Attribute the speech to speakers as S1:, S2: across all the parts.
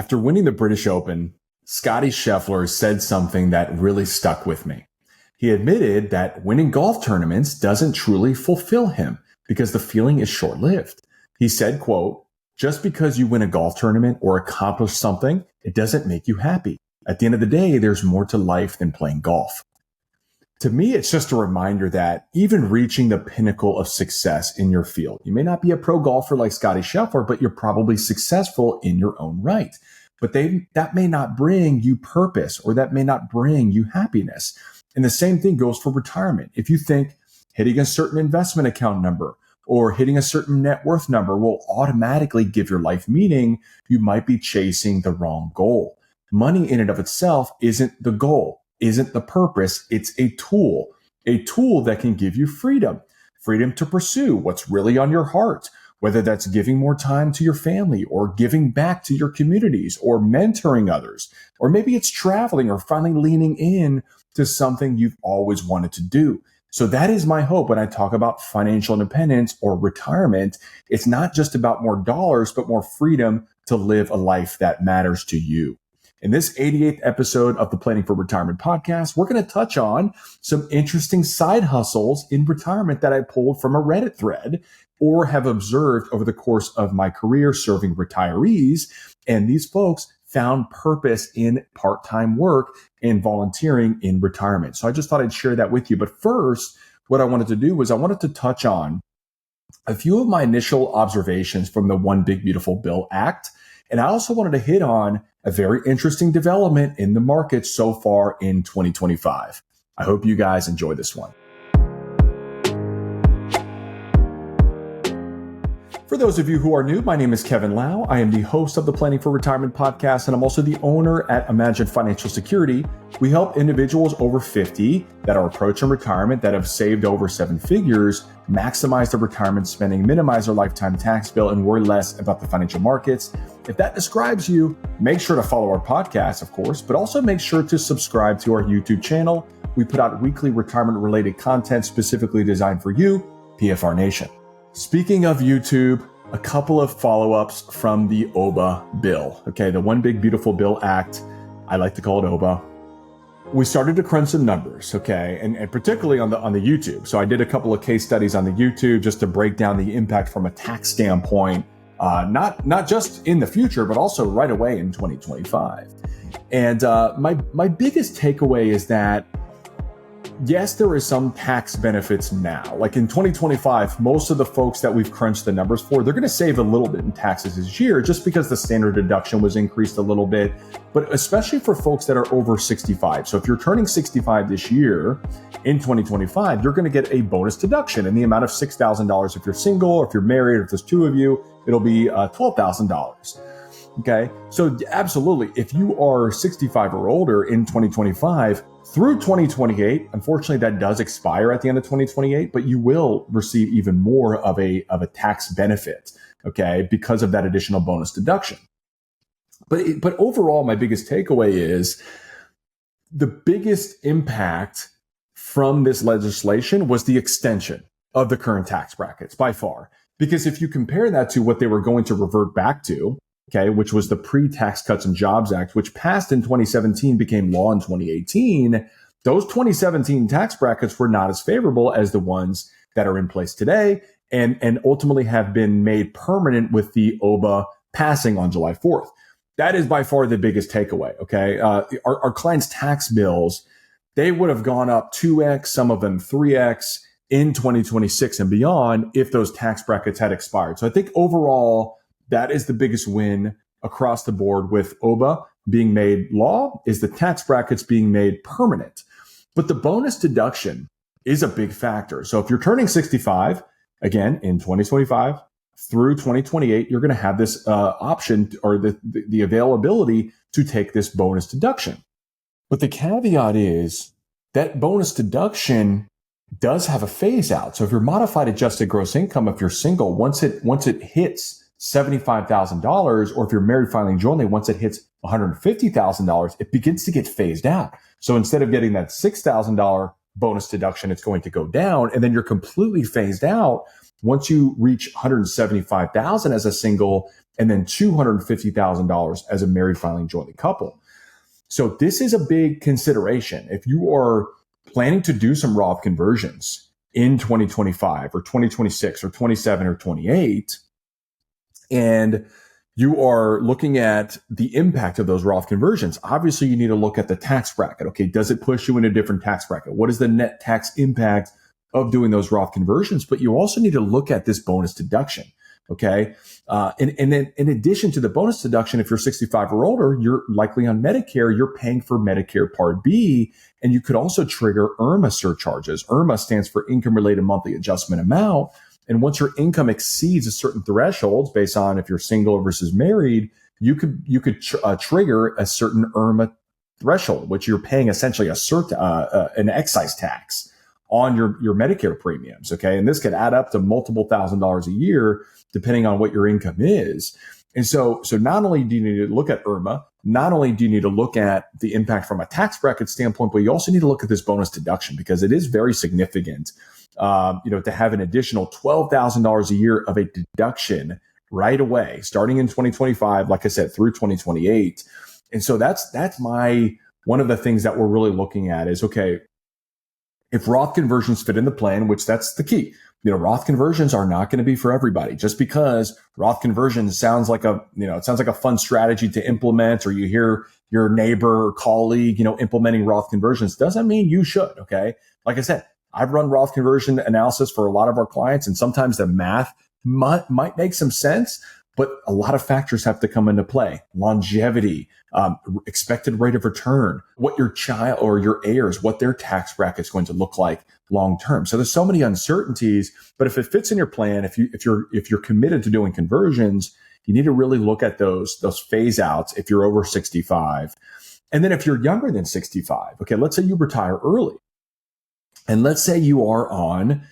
S1: After winning the British Open, Scotty Scheffler said something that really stuck with me. He admitted that winning golf tournaments doesn't truly fulfill him because the feeling is short-lived. He said, quote, "Just because you win a golf tournament or accomplish something, it doesn't make you happy. At the end of the day, there's more to life than playing golf." To me, it's just a reminder that even reaching the pinnacle of success in your field, you may not be a pro golfer like Scotty Scheffler, but you're probably successful in your own right. But that may not bring you purpose, or that may not bring you happiness. And the same thing goes for retirement. If you think hitting a certain investment account number or hitting a certain net worth number will automatically give your life meaning, you might be chasing the wrong goal. Money in and of itself isn't the goal, isn't the purpose. It's a tool that can give you freedom to pursue what's really on your heart, whether that's giving more time to your family or giving back to your communities or mentoring others, or maybe it's traveling or finally leaning in to something you've always wanted to do. So that is my hope when I talk about financial independence or retirement. It's not just about more dollars, but more freedom to live a life that matters to you. In this 88th episode of the Planning for Retirement podcast, we're going to touch on some interesting side hustles in retirement that I pulled from a Reddit thread or have observed over the course of my career serving retirees. And these folks found purpose in part-time work and volunteering in retirement. So I just thought I'd share that with you. But first, what I wanted to do was I wanted to touch on a few of my initial observations from the One Big Beautiful Bill Act. And I also wanted to hit on a very interesting development in the market so far in 2025. I hope you guys enjoy this one. For those of you who are new, my name is Kevin Lau. I am the host of the Planning for Retirement podcast, and I'm also the owner at Imagine Financial Security. We help individuals over 50 that are approaching retirement that have saved over 7 figures, maximize their retirement spending, minimize their lifetime tax bill, and worry less about the financial markets. If that describes you, make sure to follow our podcast, of course, but also make sure to subscribe to our YouTube channel. We put out weekly retirement-related content specifically designed for you, PFR Nation. Speaking of YouTube, a couple of follow-ups from the OBBBA bill. Okay, the One Big Beautiful Bill Act. I like to call it OBBBA. We started to crunch some numbers, okay, and particularly on the YouTube. So I did a couple of case studies on the YouTube just to break down the impact from a tax standpoint, not just in the future, but also right away in 2025. And my biggest takeaway is that yes, there is some tax benefits now. Like in 2025, most of the folks that we've crunched the numbers for, they're going to save a little bit in taxes this year just because the standard deduction was increased a little bit, but especially for folks that are over 65. So if you're turning 65 this year in 2025, you're going to get a bonus deduction in the amount of $6,000 if you're single, or if you're married, or if there's 2 of you, it'll be $12,000. Okay, so absolutely, if you are 65 or older in 2025 through 2028, unfortunately that does expire at the end of 2028, but you will receive even more of a tax benefit, okay, because of that additional bonus deduction. But overall, my biggest takeaway is the biggest impact from this legislation was the extension of the current tax brackets by far. Because if you compare that to what they were going to revert back to, okay, which was the Pre-Tax Cuts and Jobs Act, which passed in 2017, became law in 2018. Those 2017 tax brackets were not as favorable as the ones that are in place today and ultimately have been made permanent with the OBBBA passing on July 4th. That is by far the biggest takeaway, okay? Our clients' tax bills, they would have gone up 2x, some of them 3x in 2026 and beyond if those tax brackets had expired. So I think overall, that is the biggest win across the board with OBBBA being made law, is the tax brackets being made permanent. But the bonus deduction is a big factor. So if you're turning 65, again, in 2025 through 2028, you're going to have this option or the availability to take this bonus deduction. But the caveat is that bonus deduction does have a phase out. So if you're modified adjusted gross income, if you're single, once it hits $75,000, or if you're married filing jointly, once it hits $150,000, it begins to get phased out. So instead of getting that $6,000 bonus deduction, it's going to go down, and then you're completely phased out once you reach $175,000 as a single, and then $250,000 as a married filing jointly couple. So this is a big consideration. If you are planning to do some Roth conversions in 2025 or 2026 or 27 or 28, and you are looking at the impact of those Roth conversions, obviously you need to look at the tax bracket. Okay, does it push you in a different tax bracket? What is the net tax impact of doing those Roth conversions? But you also need to look at this bonus deduction. Okay. And then in addition to the bonus deduction, if you're 65 or older, you're likely on Medicare, you're paying for Medicare Part B, and you could also trigger IRMAA surcharges. IRMAA stands for Income Related Monthly Adjustment Amount. And once your income exceeds a certain threshold based on if you're single versus married, you could trigger a certain IRMAA threshold, which you're paying essentially an excise tax on your Medicare premiums. Okay. And this could add up to multiple $1,000s a year, depending on what your income is. And so not only do you need to look at IRMAA, not only do you need to look at the impact from a tax bracket standpoint, but you also need to look at this bonus deduction because it is very significant. To have an additional $12,000 a year of a deduction right away, starting in 2025, like I said, through 2028. And so that's one of the things that we're really looking at is, okay, if Roth conversions fit in the plan, which that's the key, Roth conversions are not going to be for everybody. Just because Roth conversions sounds like a fun strategy to implement, or you hear your neighbor or colleague, implementing Roth conversions, doesn't mean you should. Okay. Like I said, I've run Roth conversion analysis for a lot of our clients, and sometimes the math might make some sense, but a lot of factors have to come into play. Longevity, expected rate of return, what your child or your heirs, what their tax bracket is going to look like long term. So there's so many uncertainties, but if it fits in your plan, if you're committed to doing conversions, you need to really look at those phase outs if you're over 65. And then if you're younger than 65, okay, let's say you retire early. And let's say you are on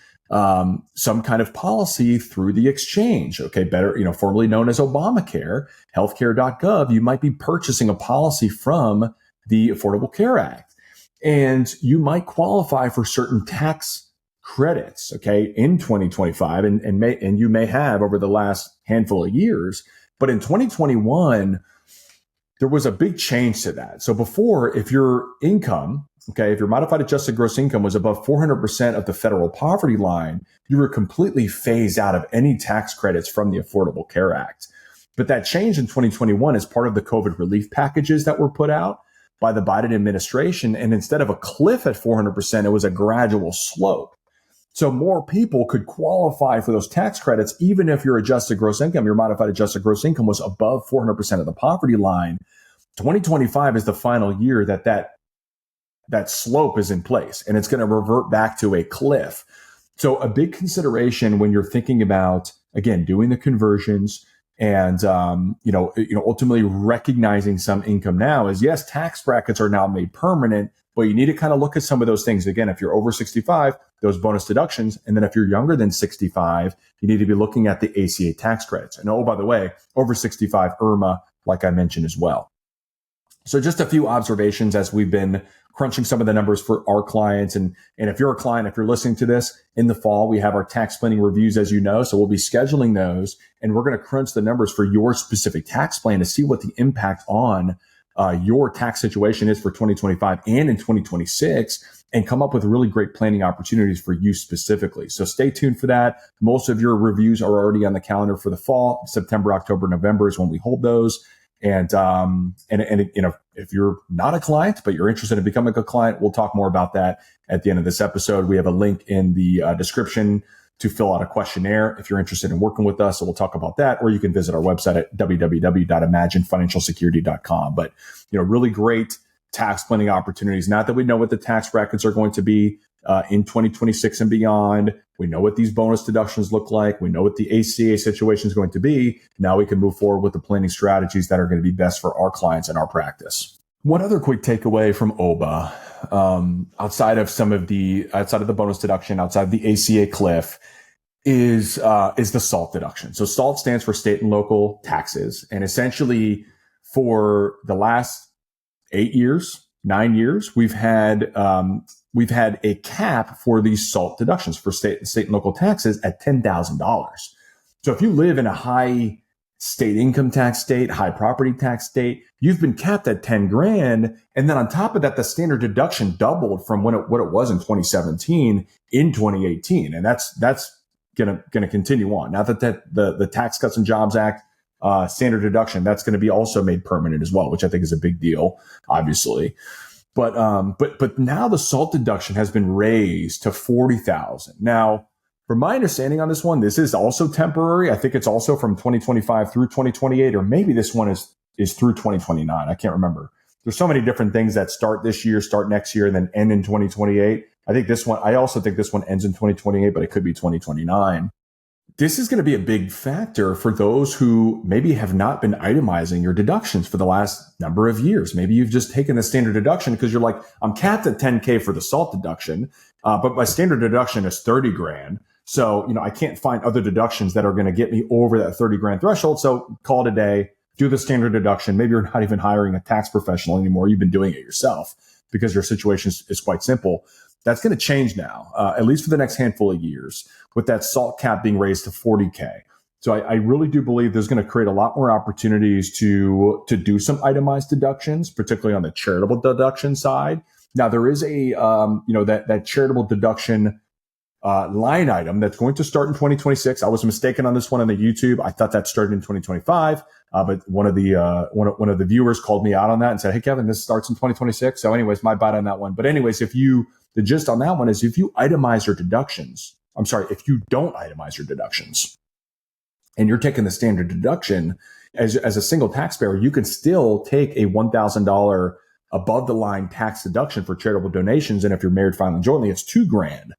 S1: some kind of policy through the exchange, okay, formerly known as Obamacare, healthcare.gov, you might be purchasing a policy from the Affordable Care Act. And you might qualify for certain tax credits, okay, in 2025, and you may have over the last handful of years. But in 2021, there was a big change to that. So before, if your income, okay, if your modified adjusted gross income was above 400% of the federal poverty line, you were completely phased out of any tax credits from the Affordable Care Act. But that changed in 2021 as part of the COVID relief packages that were put out by the Biden administration. And instead of a cliff at 400%, it was a gradual slope. So more people could qualify for those tax credits, even if your adjusted gross income, your modified adjusted gross income was above 400% of the poverty line. 2025 is the final year that slope is in place, and it's going to revert back to a cliff. So a big consideration when you're thinking about, again, doing the conversions and, ultimately recognizing some income now is, yes, tax brackets are now made permanent, but you need to kind of look at some of those things. Again, if you're over 65, those bonus deductions. And then if you're younger than 65, you need to be looking at the ACA tax credits. And oh, by the way, over 65 IRMAA, like I mentioned as well. So just a few observations as we've been crunching some of the numbers for our clients. And if you're a client, if you're listening to this in the fall, we have our tax planning reviews, as you know. So we'll be scheduling those, and we're going to crunch the numbers for your specific tax plan to see what the impact on your tax situation is for 2025 and in 2026, and come up with really great planning opportunities for you specifically. So stay tuned for that. Most of your reviews are already on the calendar for the fall. September, October, November is when we hold those. And if you're not a client, but you're interested in becoming a client, we'll talk more about that at the end of this episode. We have a link in the description to fill out a questionnaire if you're interested in working with us. So we'll talk about that, or you can visit our website at www.imaginefinancialsecurity.com. But, really great tax planning opportunities. Not that we know what the tax brackets are going to be in 2026 and beyond. We know what these bonus deductions look like. We know what the ACA situation is going to be. Now we can move forward with the planning strategies that are going to be best for our clients and our practice. One other quick takeaway from OBBBA, outside of the bonus deduction, outside of the ACA cliff, is the SALT deduction. So SALT stands for state and local taxes. And essentially for the last 9 years, we've had we've had a cap for these SALT deductions for state and local taxes at $10,000. So if you live in a high state income tax state, high property tax state, you've been capped at 10 grand. And then on top of that, the standard deduction doubled from what it was in 2017 in 2018. And that's going to continue on. Now that the Tax Cuts and Jobs Act, standard deduction, that's going to be also made permanent as well, which I think is a big deal, obviously. But now the SALT deduction has been raised to $40,000. Now, from my understanding on this one, this is also temporary. I think it's also from 2025 through 2028, or maybe this one is through 2029. I can't remember. There's so many different things that start this year, start next year, and then end in 2028. I also think this one ends in 2028, but it could be 2029. This is going to be a big factor for those who maybe have not been itemizing your deductions for the last number of years. Maybe you've just taken the standard deduction because you're like, I'm capped at 10K for the SALT deduction, but my standard deduction is 30 grand. So, I can't find other deductions that are going to get me over that 30 grand threshold. So call it a day, do the standard deduction. Maybe you're not even hiring a tax professional anymore. You've been doing it yourself because your situation is quite simple. That's going to change now, at least for the next handful of years, with that SALT cap being raised to 40K. So I really do believe there's going to create a lot more opportunities to do some itemized deductions, particularly on the charitable deduction side. Now, there is a, that charitable deduction line item that's going to start in 2026. I was mistaken on this one on the YouTube. I thought that started in 2025, but one of the viewers called me out on that and said, "Hey, Kevin, this starts in 2026." So, anyways, my bad on that one. But anyways, the gist on that one is if you itemize your deductions, if you don't itemize your deductions, and you're taking the standard deduction as a single taxpayer, you can still take a $1,000 above the line tax deduction for charitable donations, and if you're married filing jointly, it's $2,000.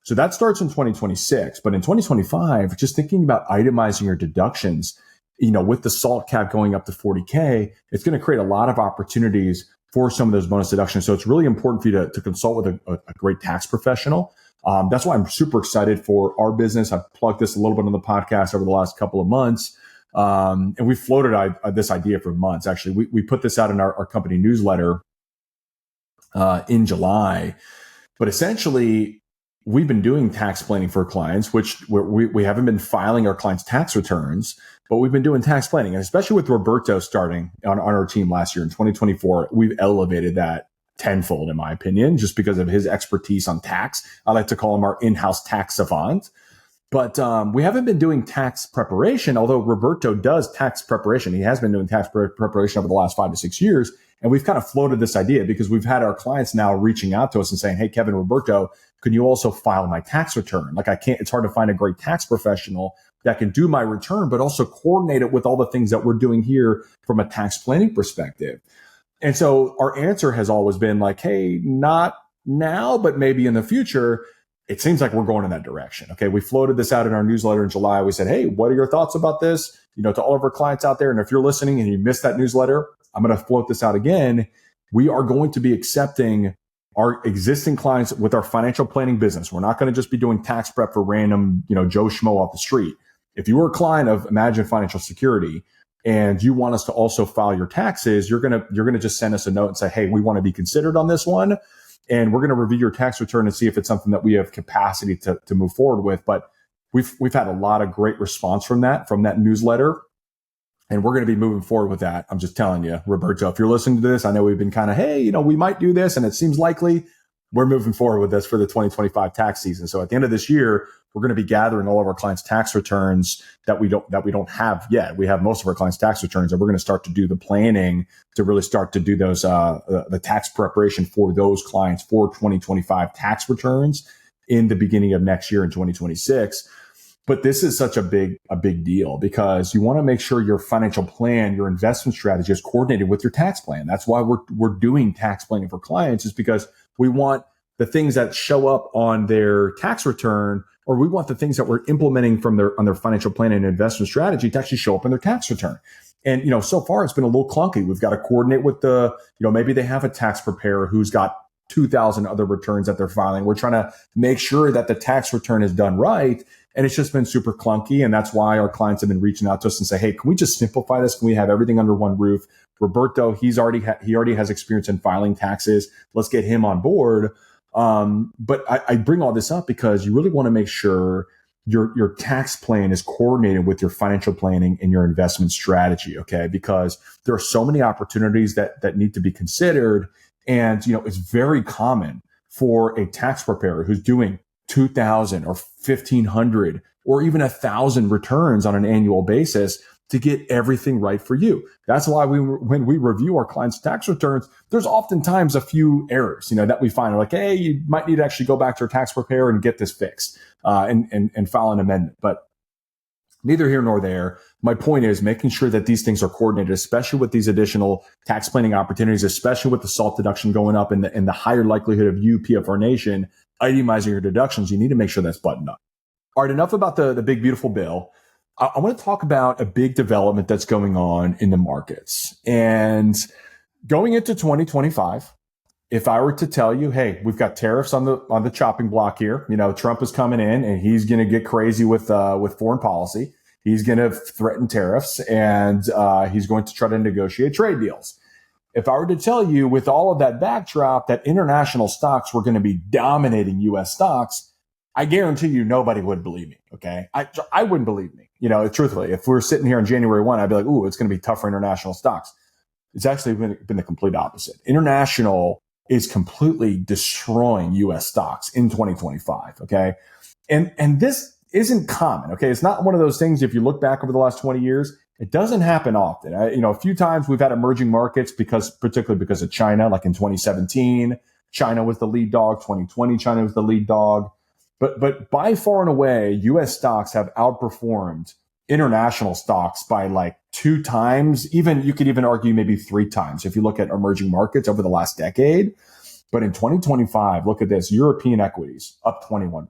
S1: So that starts in 2026. But in 2025, just thinking about itemizing your deductions, with the SALT cap going up to 40K, it's going to create a lot of opportunities for some of those bonus deductions. So it's really important for you to consult with a great tax professional. That's why I'm super excited for our business. I've plugged this a little bit on the podcast over the last couple of months. And we floated this idea for months. Actually, we put this out in our company newsletter in July. But essentially, we've been doing tax planning for clients, which we haven't been filing our clients' tax returns, but we've been doing tax planning. And especially with Roberto starting on our team last year in 2024, we've elevated that tenfold, in my opinion, just because of his expertise on tax. I like to call him our in-house tax savant. But we haven't been doing tax preparation, although Roberto does tax preparation. He has been doing tax preparation over the last 5 to 6 years. And we've kind of floated this idea because we've had our clients now reaching out to us and saying, "Hey, Kevin, Roberto, can you also file my tax return? It's hard to find a great tax professional that can do my return, but also coordinate it with all the things that we're doing here from a tax planning perspective." And so our answer has always been like, "Hey, not now, but maybe in the future." It seems like we're going in that direction. Okay. We floated this out in our newsletter in July. We said, "Hey, what are your thoughts about this?" To all of our clients out there. And if you're listening and you missed that newsletter, I'm going to float this out again. We are going to be accepting our existing clients with our financial planning business. We're not going to just be doing tax prep for random, Joe Schmo off the street. If you are a client of Imagine Financial Security and you want us to also file your taxes, you're going to just send us a note and say, "Hey, we want to be considered on this one. And we're going to review your tax return and see if it's something that we have capacity to move forward with." But we've had a lot of great response from that newsletter. And we're going to be moving forward with that. I'm just telling you, Roberto, if you're listening to this, I know we've been kind of, "Hey, we might do this and it seems likely." We're moving forward with this for the 2025 tax season. So at the end of this year, we're going to be gathering all of our clients' tax returns that we don't have yet. We have most of our clients' tax returns, and we're going to start to do the planning to really start to do those the tax preparation for those clients for 2025 tax returns in the beginning of next year in 2026. But this is such a big deal because you want to make sure your financial plan, your investment strategy is coordinated with your tax plan. That's why we're doing tax planning for clients, is because we want the things that show up on their tax return, or we want the things that we're implementing on their financial plan and investment strategy to actually show up in their tax return. And, so far it's been a little clunky. We've got to coordinate with maybe they have a tax preparer who's got 2,000 other returns that they're filing. We're trying to make sure that the tax return is done right. And it's just been super clunky. And that's why our clients have been reaching out to us and say, "Hey, can we just simplify this? Can we have everything under one roof?" Roberto, he already has experience in filing taxes. Let's get him on board. But I bring all this up because you really want to make sure your tax plan is coordinated with your financial planning and your investment strategy. Okay. Because there are so many opportunities that need to be considered. And, it's very common for a tax preparer who's doing 2,000 or 1,500 or even 1,000 returns on an annual basis to get everything right for you. That's why when we review our clients' tax returns, there's oftentimes a few errors, that we find. Like, hey, you might need to actually go back to your tax preparer and get this fixed and file an amendment. But neither here nor there. My point is making sure that these things are coordinated, especially with these additional tax planning opportunities, especially with the SALT deduction going up and the higher likelihood of you, PFR Nation, itemizing your deductions. You need to make sure that's buttoned up. All right, enough about the big, beautiful bill. I want to talk about a big development that's going on in the markets. And going into 2025, if I were to tell you, hey, we've got tariffs on the chopping block here, Trump is coming in and he's going to get crazy with foreign policy. He's going to threaten tariffs and he's going to try to negotiate trade deals. If I were to tell you with all of that backdrop that international stocks were going to be dominating U.S. stocks, I guarantee you nobody would believe me. Okay. I wouldn't believe me. Truthfully, if we're sitting here on January 1, I'd be like, ooh, it's going to be tough for international stocks. It's actually been the complete opposite. International is completely destroying U.S. stocks in 2025. Okay. And this isn't common. Okay. It's not one of those things. If you look back over the last 20 years, it doesn't happen often. A few times we've had emerging markets particularly because of China, like in 2017, China was the lead dog. 2020, China was the lead dog. But by far and away, U.S. stocks have outperformed international stocks by like 2 times. You could even argue maybe 3 times if you look at emerging markets over the last decade. But in 2025, look at this: European equities up 21%,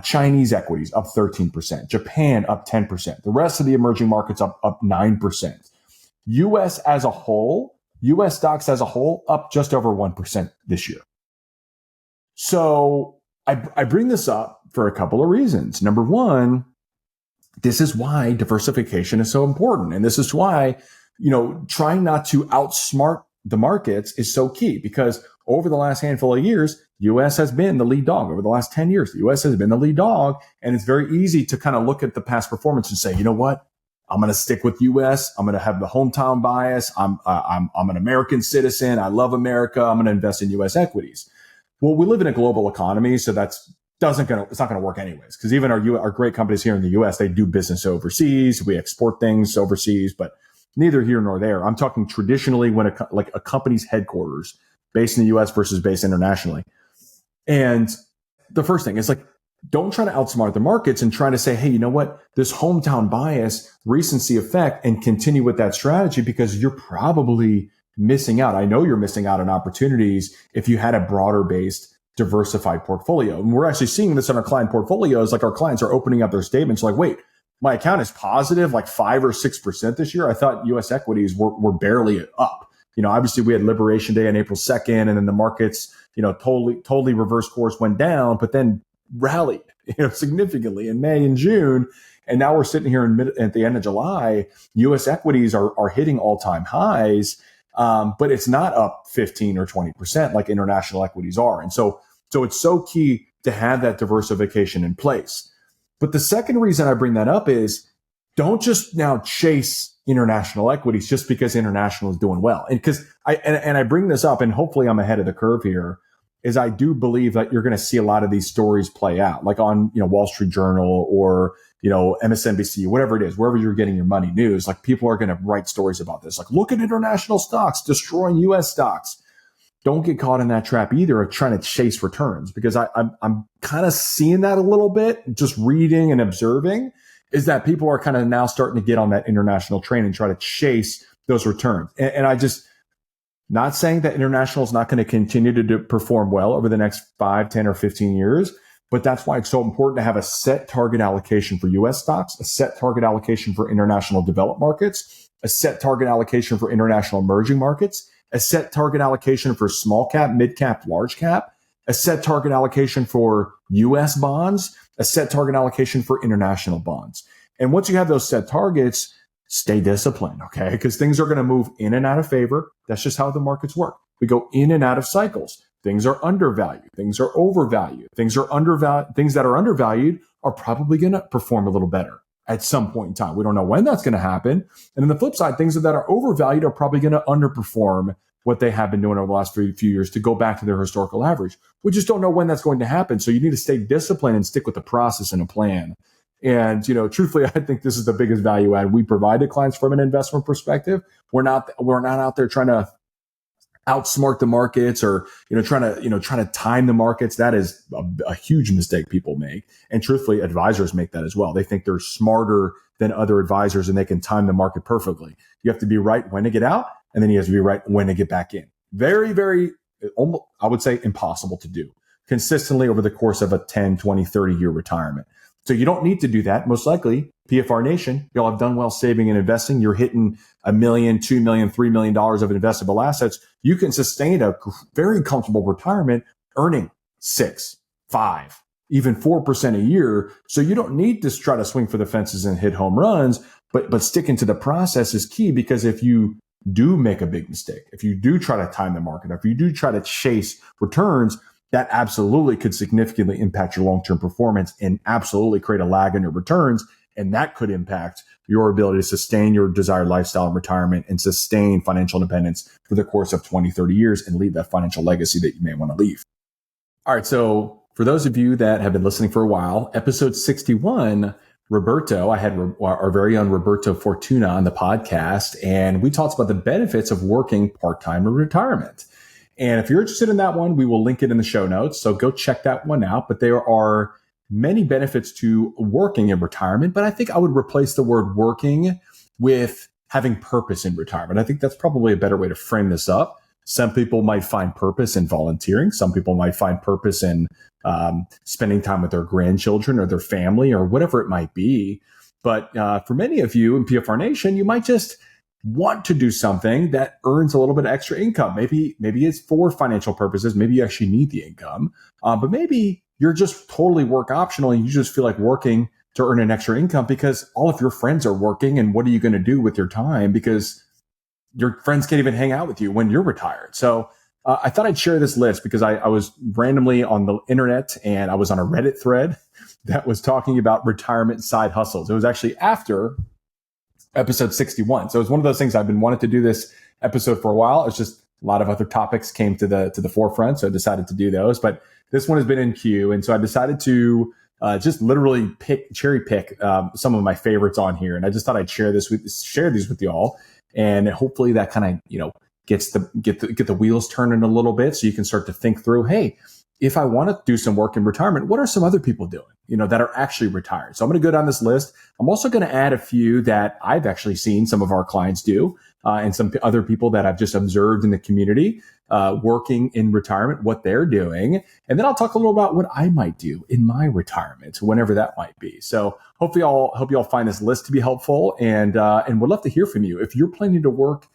S1: Chinese equities up 13%, Japan up 10%, the rest of the emerging markets up 9%. U.S. stocks as a whole up just over 1% this year. So I bring this up for a couple of reasons. Number one, this is why diversification is so important. And this is why, trying not to outsmart the markets is so key, because over the last handful of years, U.S. has been the lead dog. Over the last 10 years, the U.S. has been the lead dog. And it's very easy to kind of look at the past performance and say, you know what? I'm going to stick with U.S. I'm going to have the hometown bias. I'm an American citizen. I love America. I'm going to invest in U.S. equities. Well, we live in a global economy, so it's not going to work anyways. Because even our great companies here in the U.S., they do business overseas. We export things overseas, but neither here nor there. I'm talking traditionally when a company's headquarters based in the U.S. versus based internationally. And the first thing is like, don't try to outsmart the markets and try to say, hey, you know what? This hometown bias, recency effect, and continue with that strategy, because you're probably missing out. I know you're missing out on opportunities if you had a broader based diversified portfolio. And we're actually seeing this in our client portfolios. Like, our clients are opening up their statements like, wait, my account is positive like 5 or 6% this year. I thought US equities were barely up. Obviously we had Liberation Day on April 2nd, and then the markets, totally reverse course, went down, but then rallied, significantly in May and June. And now we're sitting here at the end of July, US equities are hitting all-time highs. But it's not up 15 or 20% like international equities are. And so it's so key to have that diversification in place. But the second reason I bring that up is, don't just now chase international equities just because international is doing well. And because I bring this up, and hopefully I'm ahead of the curve here, is I do believe that you're going to see a lot of these stories play out, like on, Wall Street Journal or, MSNBC, whatever it is, wherever you're getting your money news. Like, people are going to write stories about this. Like, look at international stocks destroying U.S. stocks. Don't get caught in that trap either of trying to chase returns, because I'm kind of seeing that a little bit, just reading and observing, is that people are kind of now starting to get on that international train and try to chase those returns. And I just, not saying that international is not going to continue to perform well over the next 5, 10, or 15 years, but that's why it's so important to have a set target allocation for U.S. stocks, a set target allocation for international developed markets, a set target allocation for international emerging markets, a set target allocation for small cap, mid cap, large cap, a set target allocation for U.S. bonds, a set target allocation for international bonds. And once you have those set targets, stay disciplined, okay? Because things are going to move in and out of favor. That's just how the markets work. We go in and out of cycles. things are undervalued, things are overvalued, things that are undervalued are probably going to perform a little better at some point in time. We don't know when that's going to happen. And on the flip side, things that are overvalued are probably going to underperform what they have been doing over the last few years to go back to their historical average. We just don't know when that's going to happen. So you need to stay disciplined and stick with the process and a plan. And, truthfully, I think this is the biggest value add we provide to clients from an investment perspective. We're not out there trying to outsmart the markets or, trying to time the markets. That is a huge mistake people make. And truthfully, advisors make that as well. They think they're smarter than other advisors and they can time the market perfectly. You have to be right when to get out, and then you have to be right when to get back in. Very, very, almost, I would say, impossible to do consistently over the course of a 10, 20, 30-year retirement. So you don't need to do that. Most likely, PFR Nation, y'all have done well saving and investing. You're hitting $1 million, $2 million, $3 million of investable assets. You can sustain a very comfortable retirement earning 6, 5, even 4% a year. So you don't need to try to swing for the fences and hit home runs, but sticking to the process is key, because if you do make a big mistake, if you do try to time the market, if you do try to chase returns, that absolutely could significantly impact your long-term performance and absolutely create a lag in your returns. And that could impact your ability to sustain your desired lifestyle in retirement and sustain financial independence for the course of 20, 30 years and leave that financial legacy that you may want to leave. All right. So for those of you that have been listening for a while, episode 61, Roberto, I had our very own Roberto Fortuna on the podcast, and we talked about the benefits of working part-time in retirement. And if you're interested in that one, we will link it in the show notes. So go check that one out. But there are many benefits to working in retirement. But I think I would replace the word working with having purpose in retirement. I think that's probably a better way to frame this up. Some people might find purpose in volunteering. Some people might find purpose in spending time with their grandchildren or their family or whatever it might be. But for many of you in PFR Nation, you might just want to do something that earns a little bit of extra income. Maybe it's for financial purposes. Maybe you actually need the income, but maybe you're just totally work optional and you just feel like working to earn an extra income because all of your friends are working. And what are you going to do with your time? Because your friends can't even hang out with you when you're retired. So I thought I'd share this list because I was randomly on the internet and I was on a Reddit thread that was talking about retirement side hustles. It was actually after episode 61. So it's one of those things I've been wanting to do this episode for a while. It's just a lot of other topics came to the forefront. So I decided to do those, but this one has been in queue. And so I decided to just literally cherry pick some of my favorites on here. And I just thought I'd share these with y'all. And hopefully that kind of, get the wheels turning a little bit so you can start to think through, hey, if I want to do some work in retirement, what are some other people doing, that are actually retired? So I'm going to go down this list. I'm also going to add a few that I've actually seen some of our clients do, and some other people that I've just observed in the community, working in retirement, what they're doing. And then I'll talk a little about what I might do in my retirement, whenever that might be. So hope you all find this list to be helpful, and would love to hear from you. If you're planning to work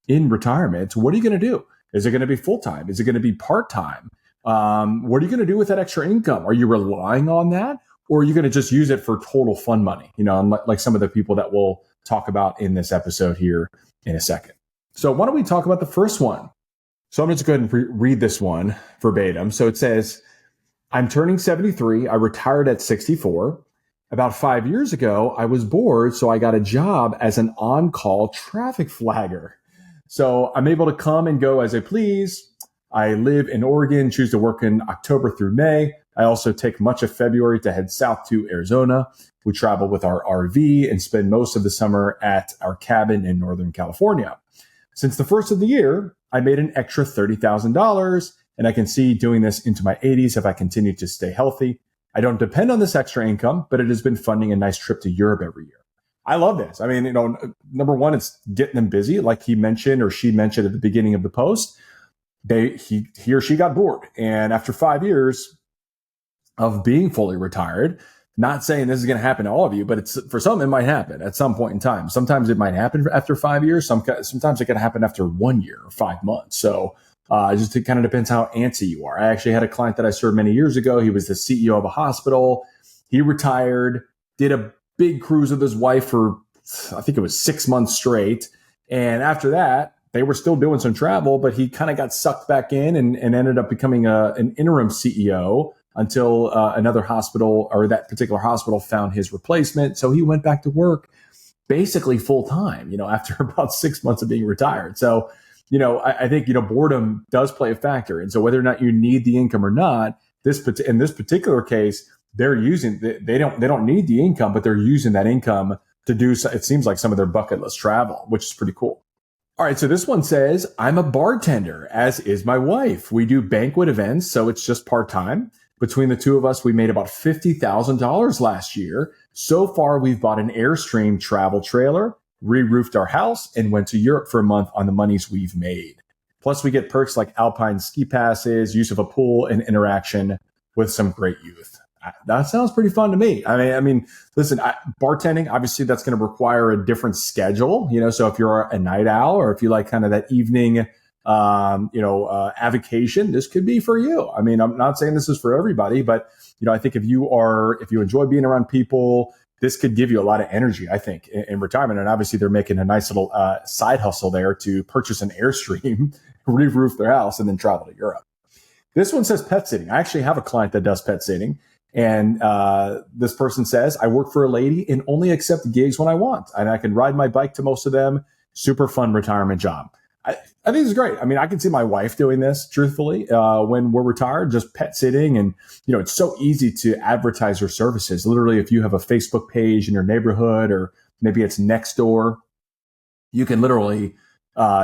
S1: in retirement, what are you going to do? Is it going to be full-time? Is it going to be part-time? What are you going to do with that extra income? Are you relying on that? Or are you going to just use it for total fun money? Like some of the people that we'll talk about in this episode here in a second. So why don't we talk about the first one? So I'm going to go ahead and read this one verbatim. So it says, I'm turning 73. I retired at 64. About 5 years ago, I was bored, so I got a job as an on-call traffic flagger. So I'm able to come and go as I please. I live in Oregon, choose to work in October through May. I also take much of February to head south to Arizona. We travel with our RV and spend most of the summer at our cabin in Northern California. Since the first of the year, I made an extra $30,000, and I can see doing this into my 80s if I continue to stay healthy. I don't depend on this extra income, but it has been funding a nice trip to Europe every year. I love this. I mean, number one, it's getting them busy, like he mentioned or she mentioned at the beginning of the post. He or she got bored. And after 5 years of being fully retired, not saying this is going to happen to all of you, but for some, it might happen at some point in time. Sometimes it might happen after 5 years. Sometimes it can happen after 1 year or 5 months. So it kind of depends how antsy you are. I actually had a client that I served many years ago. He was the CEO of a hospital. He retired, did a big cruise with his wife for, I think it was 6 months straight. And after that, they were still doing some travel, but he kind of got sucked back in and ended up becoming an interim CEO until another hospital or that particular hospital found his replacement. So he went back to work basically full time, after about 6 months of being retired. So, I think, boredom does play a factor. And so whether or not you need the income or not, in this particular case, they don't need the income, but they're using that income to do, it seems like, some of their bucket list travel, which is pretty cool. All right. So this one says, I'm a bartender, as is my wife. We do banquet events, so it's just part-time. Between the two of us, we made about $50,000 last year. So far, we've bought an Airstream travel trailer, re-roofed our house, and went to Europe for a month on the monies we've made. Plus, we get perks like alpine ski passes, use of a pool, and interaction with some great youth. That sounds pretty fun to me. I mean, listen, bartending, obviously that's going to require a different schedule, so if you're a night owl or if you like kind of that evening, avocation, this could be for you. I mean, I'm not saying this is for everybody, but, I think if you enjoy being around people, this could give you a lot of energy, I think, in retirement. And obviously they're making a nice little side hustle there to purchase an Airstream, re-roof their house, and then travel to Europe. This one says pet sitting. I actually have a client that does pet sitting. And this person says, I work for a lady and only accept gigs when I want. And I can ride my bike to most of them. Super fun retirement job. I think this is great. I mean, I can see my wife doing this, truthfully, when we're retired, just pet sitting. And, it's so easy to advertise your services. Literally, if you have a Facebook page in your neighborhood, or maybe it's next door, you can literally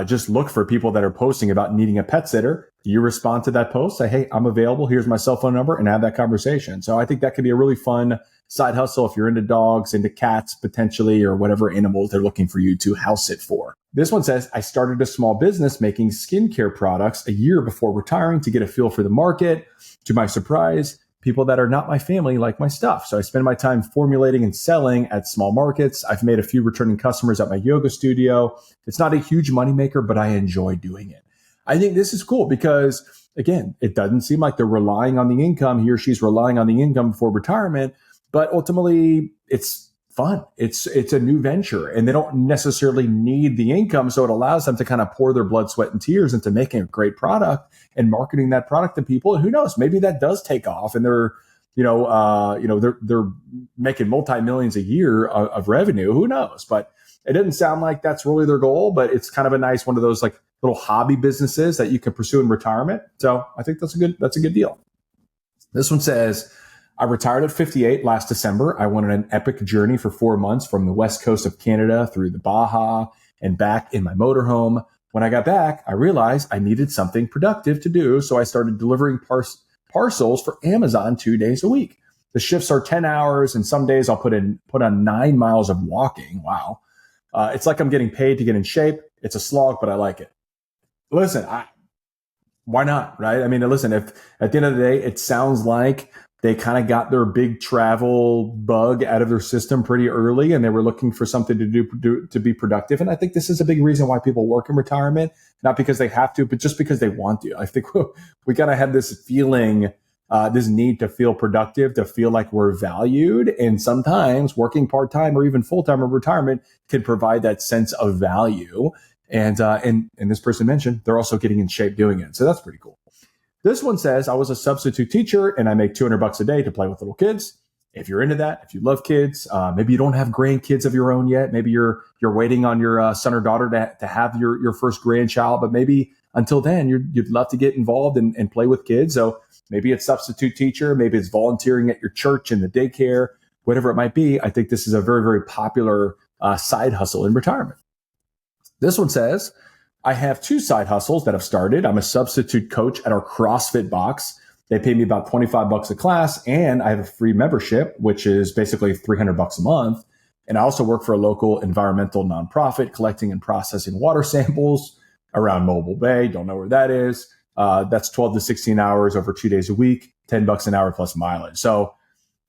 S1: just look for people that are posting about needing a pet sitter. You respond to that post, say, hey, I'm available. Here's my cell phone number, and have that conversation. So I think that could be a really fun side hustle if you're into dogs, into cats, potentially, or whatever animals they're looking for you to house sit for. This one says, I started a small business making skincare products a year before retiring to get a feel for the market. To my surprise, people that are not my family like my stuff. So I spend my time formulating and selling at small markets. I've made a few returning customers at my yoga studio. It's not a huge moneymaker, but I enjoy doing it. I think this is cool because, again, it doesn't seem like they're relying on the income. He or she's relying on the income for retirement, but ultimately it's fun. It's a new venture, and they don't necessarily need the income. So it allows them to kind of pour their blood, sweat, and tears into making a great product and marketing that product to people. And who knows, maybe that does take off, and they're making multi-millions a year of revenue. Who knows? But it doesn't sound like that's really their goal, but it's kind of a nice one of those like little hobby businesses that you can pursue in retirement. So I think that's a good deal. This one says, I retired at 58 last December. I went on an epic journey for 4 months from the west coast of Canada through the Baja and back in my motorhome. When I got back, I realized I needed something productive to do, so I started delivering parcels for Amazon 2 days a week. The shifts are 10 hours, and some days I'll put on 9 miles of walking. Wow. It's like I'm getting paid to get in shape. It's a slog, but I like it. Listen, why not, right? I mean, listen, if at the end of the day, it sounds like they kind of got their big travel bug out of their system pretty early, and they were looking for something to do to be productive. And I think this is a big reason why people work in retirement, not because they have to, but just because they want to. I think we got to have this feeling, this need to feel productive, to feel like we're valued. And sometimes working part-time or even full-time in retirement can provide that sense of value. And this person mentioned they're also getting in shape doing it. So that's pretty cool. This one says, I was a substitute teacher and I make $200 a day to play with little kids. If you're into that, if you love kids, maybe you don't have grandkids of your own yet. Maybe you're waiting on your son or daughter to have your first grandchild, but maybe until then you'd love to get involved and play with kids. So maybe it's substitute teacher, maybe it's volunteering at your church in the daycare, whatever it might be. I think this is a very, very popular side hustle in retirement. This one says, I have 2 side hustles that have started. I'm a substitute coach at our CrossFit box. They pay me about $25 a class, and I have a free membership, which is basically $300 a month. And I also work for a local environmental nonprofit collecting and processing water samples around Mobile Bay. Don't know where that is. That's 12 to 16 hours over 2 days a week, $10 an hour plus mileage. So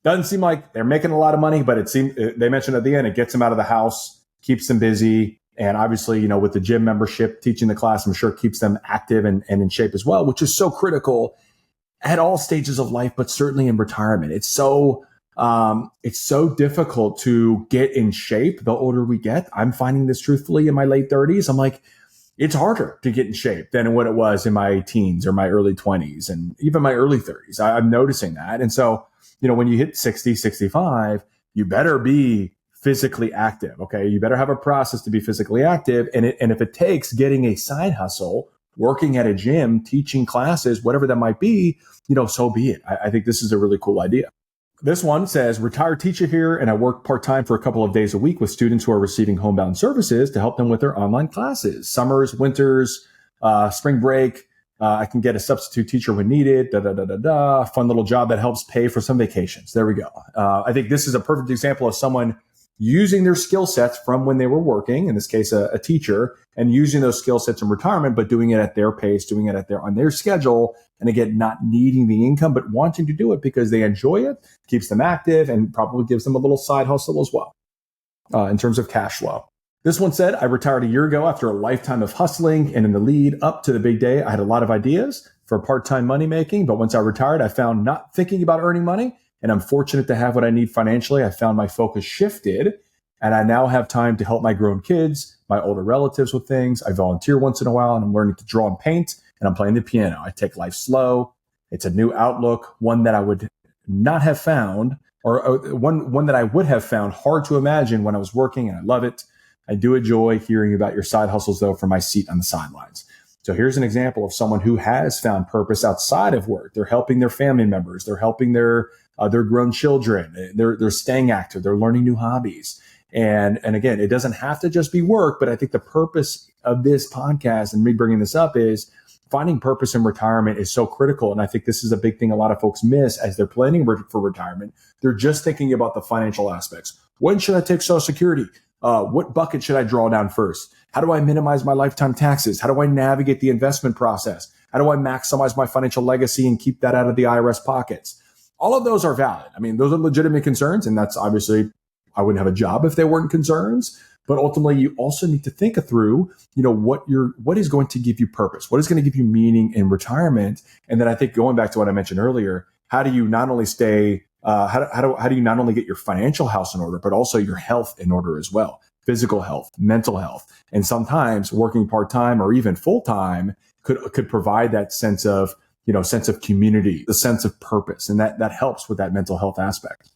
S1: doesn't seem like they're making a lot of money, but they mentioned at the end, it gets them out of the house, keeps them busy. And obviously, with the gym membership, teaching the class, I'm sure keeps them active and in shape as well, which is so critical at all stages of life, but certainly in retirement. It's so difficult to get in shape the older we get. I'm finding this truthfully in my late 30s. I'm like, it's harder to get in shape than what it was in my teens or my early 20s and even my early 30s. I'm noticing that. And so, when you hit 60, 65, you better be physically active. Okay. You better have a process to be physically active. And if it takes getting a side hustle, working at a gym, teaching classes, whatever that might be, so be it. I think this is a really cool idea. This one says, retired teacher here, and I work part-time for a couple of days a week with students who are receiving homebound services to help them with their online classes. Summers, winters, spring break. I can get a substitute teacher when needed. Fun little job that helps pay for some vacations. There we go. I think this is a perfect example of someone using their skill sets from when they were working, in this case, a teacher, and using those skill sets in retirement, but doing it at their pace, doing it on their schedule. And again, not needing the income, but wanting to do it because they enjoy it, keeps them active, and probably gives them a little side hustle as well in terms of cash flow. This one said, I retired a year ago after a lifetime of hustling, and in the lead up to the big day, I had a lot of ideas for part-time money making. But once I retired, I found not thinking about earning money, and I'm fortunate to have what I need financially. I found my focus shifted, and I now have time to help my grown kids, my older relatives with things. I volunteer once in a while, and I'm learning to draw and paint, and I'm playing the piano. I take life slow. It's a new outlook, one that I would not have found, or one that I would have found hard to imagine when I was working, and I love it. I do enjoy hearing about your side hustles, though, from my seat on the sidelines. So here's an example of someone who has found purpose outside of work. They're helping their family members. They're helping their grown children. They're staying active. They're learning new hobbies. And again, it doesn't have to just be work, but I think the purpose of this podcast and me bringing this up is finding purpose in retirement is so critical. And I think this is a big thing a lot of folks miss as they're planning for retirement. They're just thinking about the financial aspects. When should I take Social Security? What bucket should I draw down first? How do I minimize my lifetime taxes? How do I navigate the investment process? How do I maximize my financial legacy and keep that out of the IRS pockets? All of those are valid. I mean, those are legitimate concerns. And that's obviously, I wouldn't have a job if they weren't concerns. But ultimately, you also need to think through, what is going to give you purpose? What is going to give you meaning in retirement? And then I think going back to what I mentioned earlier, how do you not only how do you not only get your financial house in order, but also your health in order as well? Physical health, mental health. And sometimes working part-time or even full-time could provide that sense of community, the sense of purpose. And that helps with that mental health aspect.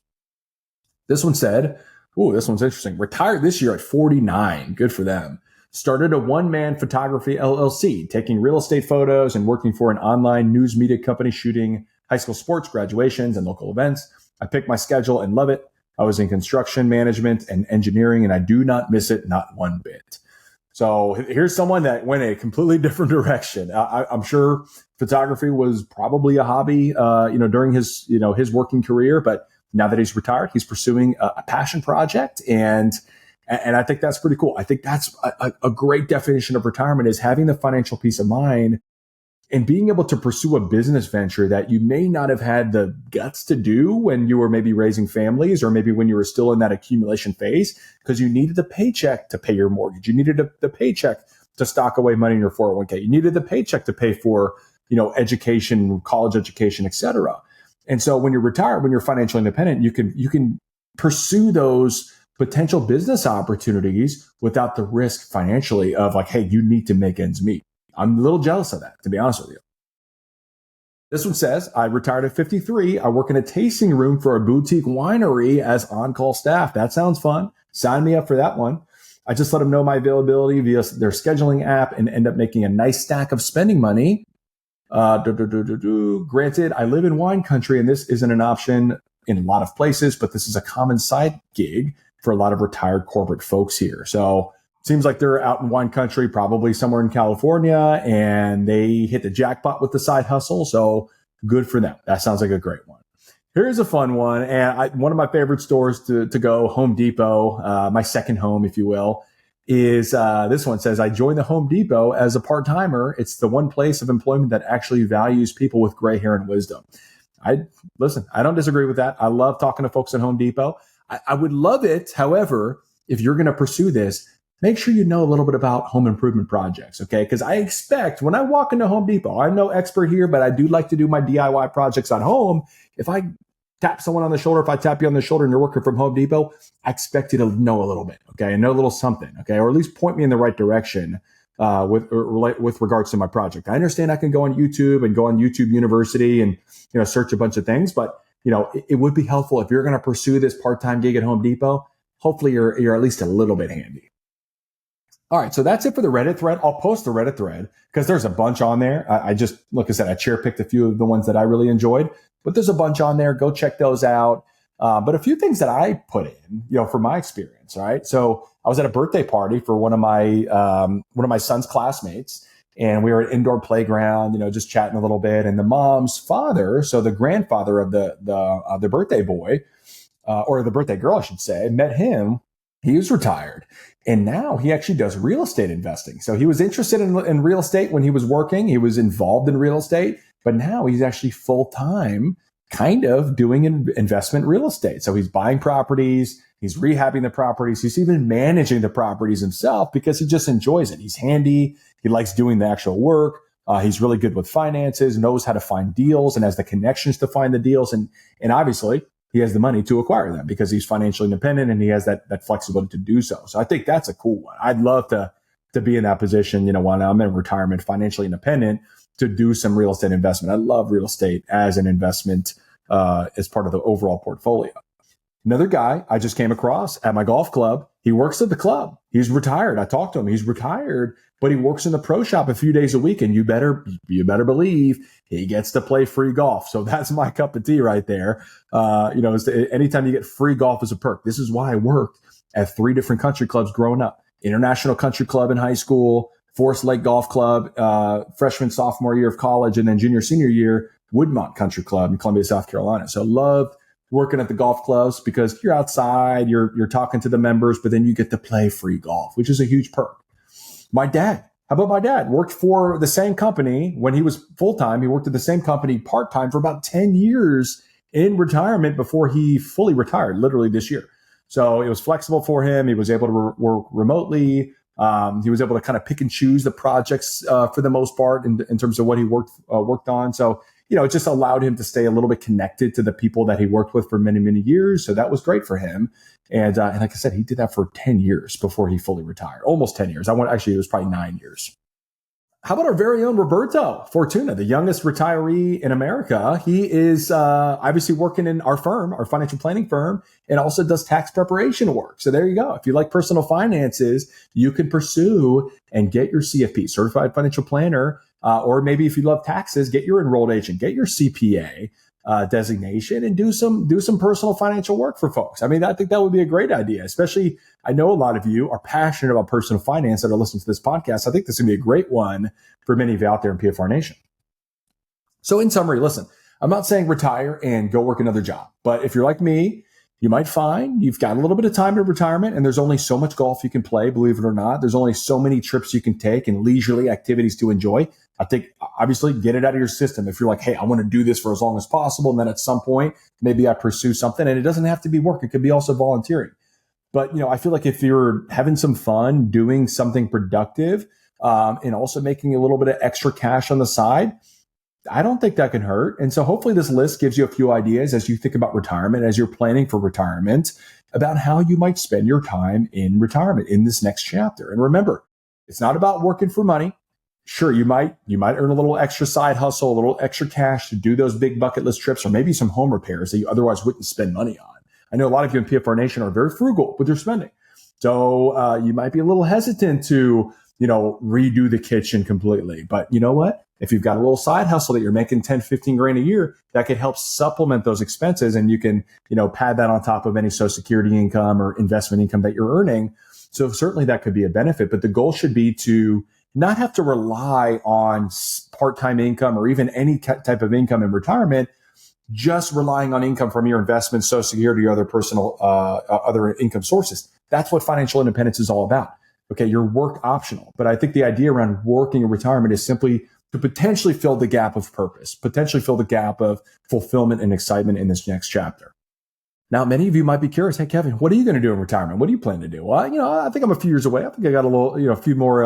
S1: This one said, this one's interesting. Retired this year at 49. Good for them. Started a one-man photography LLC, taking real estate photos and working for an online news media company shooting high school sports graduations and local events. I picked my schedule and love it. I was in construction management and engineering, and I do not miss it, not one bit. So here's someone that went a completely different direction. I'm sure photography was probably a hobby, during his working career, but now that he's retired, he's pursuing a passion project, and I think that's pretty cool. I think that's a great definition of retirement, is having the financial peace of mind and being able to pursue a business venture that you may not have had the guts to do when you were maybe raising families, or maybe when you were still in that accumulation phase, because you needed the paycheck to pay your mortgage. You needed the paycheck to stock away money in your 401k. You needed the paycheck to pay for, education, college education, et cetera. And so when you're retired, when you're financially independent, you can pursue those potential business opportunities without the risk financially of like, hey, you need to make ends meet. I'm a little jealous of that, to be honest with you. This one says, I retired at 53. I work in a tasting room for a boutique winery as on-call staff. That sounds fun. Sign me up for that one. I just let them know my availability via their scheduling app and end up making a nice stack of spending money. Granted, I live in wine country, and this isn't an option in a lot of places, but this is a common side gig for a lot of retired corporate folks here. So seems like they're out in wine country, probably somewhere in California, and they hit the jackpot with the side hustle. So good for them. That sounds like a great one. Here's a fun one. And one of my favorite stores to go, Home Depot, my second home, if you will, is this one says, I joined the Home Depot as a part-timer. It's the one place of employment that actually values people with gray hair and wisdom. I don't disagree with that. I love talking to folks at Home Depot. I would love it. However, if you're going to pursue this, make sure you know a little bit about home improvement projects, okay? Because I expect when I walk into Home Depot, I'm no expert here, but I do like to do my DIY projects at home. If I tap someone on the shoulder, if I tap you on the shoulder and you're working from Home Depot, I expect you to know a little bit, okay? And know a little something, okay? Or at least point me in the right direction with regards to my project. I understand I can go on YouTube and go on YouTube University and search a bunch of things, but it would be helpful if you're going to pursue this part-time gig at Home Depot. Hopefully, you're at least a little bit handy. All right, so that's it for the Reddit thread. I'll post the Reddit thread because there's a bunch on there. I just, like I said, I cherry picked a few of the ones that I really enjoyed, but there's a bunch on there. Go check those out. But a few things that I put in, from my experience, right? So I was at a birthday party for one of my son's classmates, and we were at an indoor playground, just chatting a little bit. And the mom's father, so the grandfather of the birthday boy, or the birthday girl, I should say, met him. He was retired, and now he actually does real estate investing. So he was interested in real estate when he was working. He was involved in real estate, but now he's actually full-time kind of doing investment real estate. So he's buying properties, he's rehabbing the properties, he's even managing the properties himself because he just enjoys it. He's handy, he likes doing the actual work. He's really good with finances, knows how to find deals, and has the connections to find the deals. And obviously, he has the money to acquire them because he's financially independent and he has that flexibility to do so. So I think that's a cool one. I'd love to be in that position, when I'm in retirement, financially independent, to do some real estate investment. I love real estate as an investment as part of the overall portfolio. Another guy I just came across at my golf club, he works at the club. He's retired. I talked to him. He's retired, but he works in the pro shop a few days a week. And you better believe he gets to play free golf. So that's my cup of tea right there. Anytime you get free golf as a perk. This is why I worked at 3 different country clubs growing up. International Country Club in high school, Forest Lake Golf Club, freshman, sophomore year of college, and then junior, senior year, Woodmont Country Club in Columbia, South Carolina. So loved working at the golf clubs because you're outside, you're talking to the members, but then you get to play free golf, which is a huge perk. My dad, how about my dad? Worked for the same company when he was full-time. He worked at the same company part-time for about 10 years in retirement before he fully retired, literally this year. So it was flexible for him. He was able to work remotely. He was able to kind of pick and choose the projects for the most part in terms of what he worked on. So, it just allowed him to stay a little bit connected to the people that he worked with for many, many years. So that was great for him. And like I said, he did that for 10 years before he fully retired, almost 10 years. It was probably 9 years. How about our very own Roberto Fortuna, the youngest retiree in America? He is obviously working in our firm, our financial planning firm, and also does tax preparation work. So there you go. If you like personal finances, you can pursue and get your CFP, Certified Financial Planner, or maybe if you love taxes, get your enrolled agent, get your CPA designation, and do some personal financial work for folks. I mean, I think that would be a great idea, especially I know a lot of you are passionate about personal finance that are listening to this podcast. I think this is going to be a great one for many of you out there in PFR Nation. So in summary, listen, I'm not saying retire and go work another job, but if you're like me, you might find you've got a little bit of time in retirement and there's only so much golf you can play, believe it or not. There's only so many trips you can take and leisurely activities to enjoy. I think obviously get it out of your system. If you're like, hey, I want to do this for as long as possible. And then at some point, maybe I pursue something, and it doesn't have to be work. It could be also volunteering. But, I feel like if you're having some fun, doing something productive, and also making a little bit of extra cash on the side, I don't think that can hurt. And so hopefully this list gives you a few ideas as you think about retirement, as you're planning for retirement, about how you might spend your time in retirement in this next chapter. And remember, it's not about working for money. Sure, you might earn a little extra side hustle, a little extra cash to do those big bucket list trips, or maybe some home repairs that you otherwise wouldn't spend money on. I know a lot of you in PFR Nation are very frugal with your spending. So you might be a little hesitant to, redo the kitchen completely. But you know what? If you've got a little side hustle that you're making 10, 15 grand a year, that could help supplement those expenses. And you can, pad that on top of any Social Security income or investment income that you're earning. So certainly that could be a benefit. But the goal should be to not have to rely on part-time income or even any type of income in retirement, just relying on income from your investments, Social Security, or other personal, other income sources. That's what financial independence is all about. Okay, you're work optional. But I think the idea around working in retirement is simply to potentially fill the gap of purpose, potentially fill the gap of fulfillment and excitement in this next chapter. Now, many of you might be curious, hey, Kevin, what are you going to do in retirement? What do you plan to do? Well, I think I'm a few years away. I think I got a few more,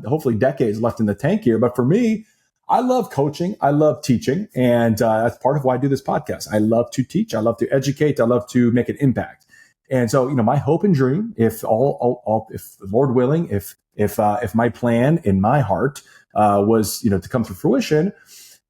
S1: hopefully decades left in the tank here. But for me, I love coaching. I love teaching. And that's part of why I do this podcast. I love to teach. I love to educate. I love to make an impact. And so, my hope and dream, if Lord willing, if my plan in my heart was, to come to fruition,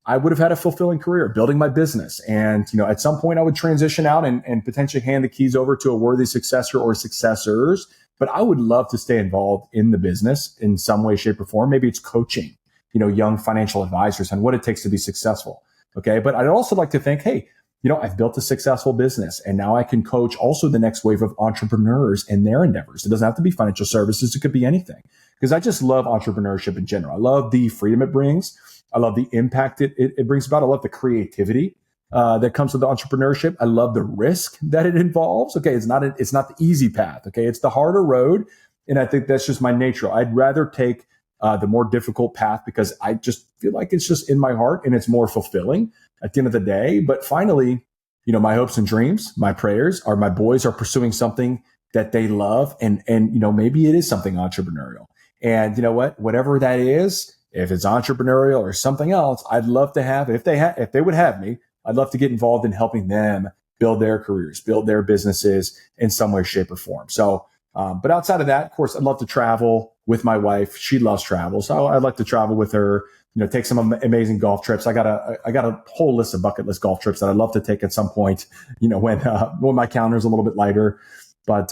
S1: I would have had a fulfilling career building my business. And, at some point I would transition out and potentially hand the keys over to a worthy successor or successors. But I would love to stay involved in the business in some way, shape, or form. Maybe it's coaching, young financial advisors on what it takes to be successful. Okay. But I'd also like to think, hey, I've built a successful business and now I can coach also the next wave of entrepreneurs in their endeavors. It doesn't have to be financial services. It could be anything, because I just love entrepreneurship in general. I love the freedom it brings. I love the impact it brings about. I love the creativity that comes with entrepreneurship. I love the risk that it involves. Okay. It's not the easy path. Okay. It's the harder road. And I think that's just my nature. I'd rather take the more difficult path because I just feel like it's just in my heart and it's more fulfilling at the end of the day. But finally, my hopes and dreams, my prayers are my boys are pursuing something that they love. And maybe it is something entrepreneurial. And you know what, whatever that is, if it's entrepreneurial or something else, I'd love to have, if they would have me, I'd love to get involved in helping them build their careers, build their businesses in some way, shape, or form. So, but outside of that, of course, I'd love to travel with my wife. She loves travel. So I'd like to travel with her, take some amazing golf trips. I got a whole list of bucket list golf trips that I'd love to take at some point, when my calendar's a little bit lighter. But,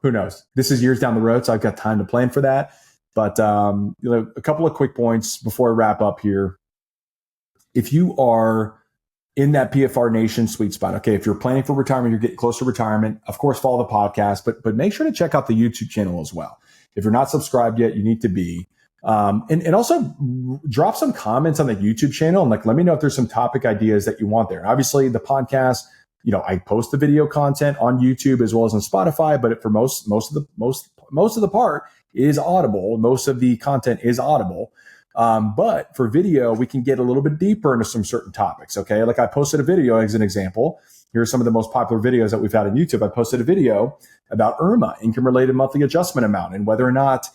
S1: who knows? This is years down the road, so I've got time to plan for that. But, a couple of quick points before I wrap up here. If you are in that PFR Nation sweet spot, okay, if you're planning for retirement, you're getting close to retirement, of course, follow the podcast, but make sure to check out the YouTube channel as well. If you're not subscribed yet, you need to be. And also drop some comments on the YouTube channel and let me know if there's some topic ideas that you want there. Obviously, the podcast, I post the video content on YouTube as well as on Spotify, but for most of the part is audible. Most of the content is audible. But for video, we can get a little bit deeper into some certain topics. Okay. Like I posted a video as an example. Here are some of the most popular videos that we've had on YouTube. I posted a video about IRMA, income related monthly adjustment amount, and whether or not,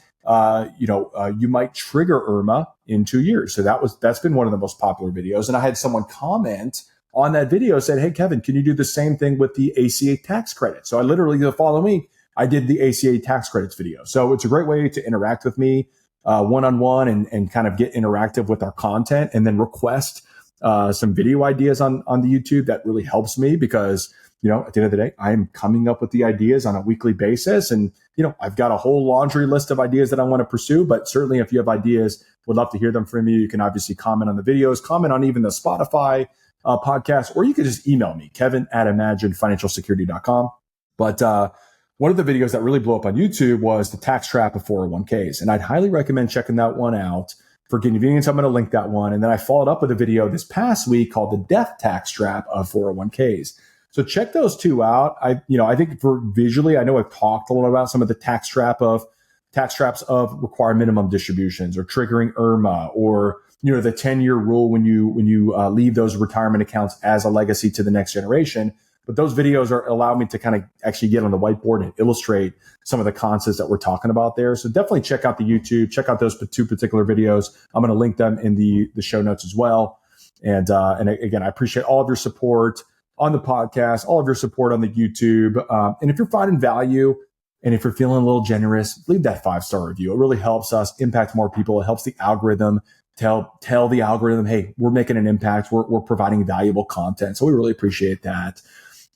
S1: you might trigger IRMA in 2 years. So that's been one of the most popular videos. And I had someone comment on that video, said, "Hey, Kevin, can you do the same thing with the ACA tax credit?" So I literally, the following week, I did the ACA tax credits video. So it's a great way to interact with me one-on-one and kind of get interactive with our content, and then request some video ideas on the YouTube. That really helps me because, at the end of the day, I'm coming up with the ideas on a weekly basis. And, I've got a whole laundry list of ideas that I want to pursue. But certainly if you have ideas, would love to hear them from you. You can obviously comment on the videos, comment on even the Spotify podcast, or you could just email me, kevin@imaginefinancialsecurity.com. But one of the videos that really blew up on YouTube was the tax trap of 401ks. And I'd highly recommend checking that one out. For convenience, I'm going to link that one. And then I followed up with a video this past week called the death tax trap of 401ks. So check those two out. I think for visually, I know I've talked a little about some of the tax traps of required minimum distributions or triggering IRMA, or, the 10-year rule when you leave those retirement accounts as a legacy to the next generation. But those videos allow me to kind of actually get on the whiteboard and illustrate some of the concepts that we're talking about there. So definitely check out the YouTube, check out those two particular videos. I'm going to link them in the show notes as well. And again, I appreciate all of your support on the podcast, all of your support on the YouTube. And if you're finding value and if you're feeling a little generous, leave that 5-star review. It really helps us impact more people. It helps the algorithm tell the algorithm, hey, we're making an impact. We're providing valuable content. So we really appreciate that.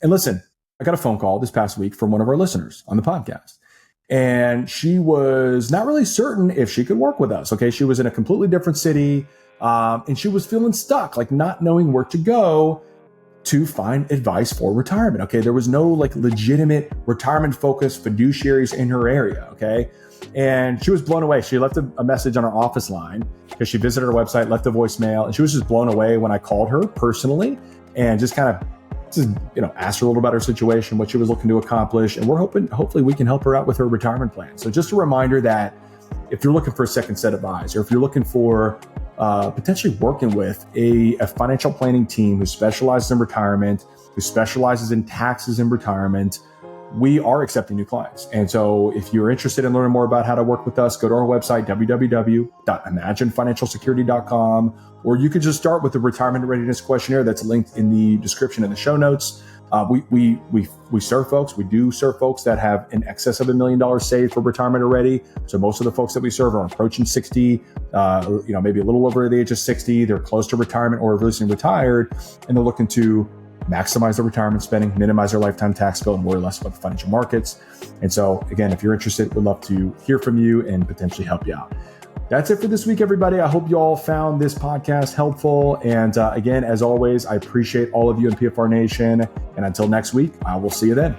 S1: And listen, I got a phone call this past week from one of our listeners on the podcast. And she was not really certain if she could work with us. Okay. She was in a completely different city. And she was feeling stuck, not knowing where to go to find advice for retirement. Okay. There was no legitimate retirement focused fiduciaries in her area. Okay. And she was blown away. She left a message on our office line because she visited our website, left a voicemail, and she was just blown away when I called her personally and just kind of asked her a little about her situation, what she was looking to accomplish. And we're hopefully we can help her out with her retirement plan. So just a reminder that if you're looking for a second set of eyes, or if you're looking for potentially working with a financial planning team who specializes in retirement, who specializes in taxes in retirement, we are accepting new clients. And so if you're interested in learning more about how to work with us, go to our website, www.imaginefinancialsecurity.com, or you could just start with the retirement readiness questionnaire that's linked in the description in the show notes. We serve folks. We do serve folks that have in excess of $1 million saved for retirement already. So most of the folks that we serve are approaching 60, maybe a little over the age of 60. They're close to retirement or recently retired, and they're looking to maximize their retirement spending, minimize their lifetime tax bill, and worry less about the financial markets. And so again, if you're interested, we'd love to hear from you and potentially help you out. That's it for this week, everybody. I hope you all found this podcast helpful. And again, as always, I appreciate all of you in PFR Nation. And until next week, I will see you then.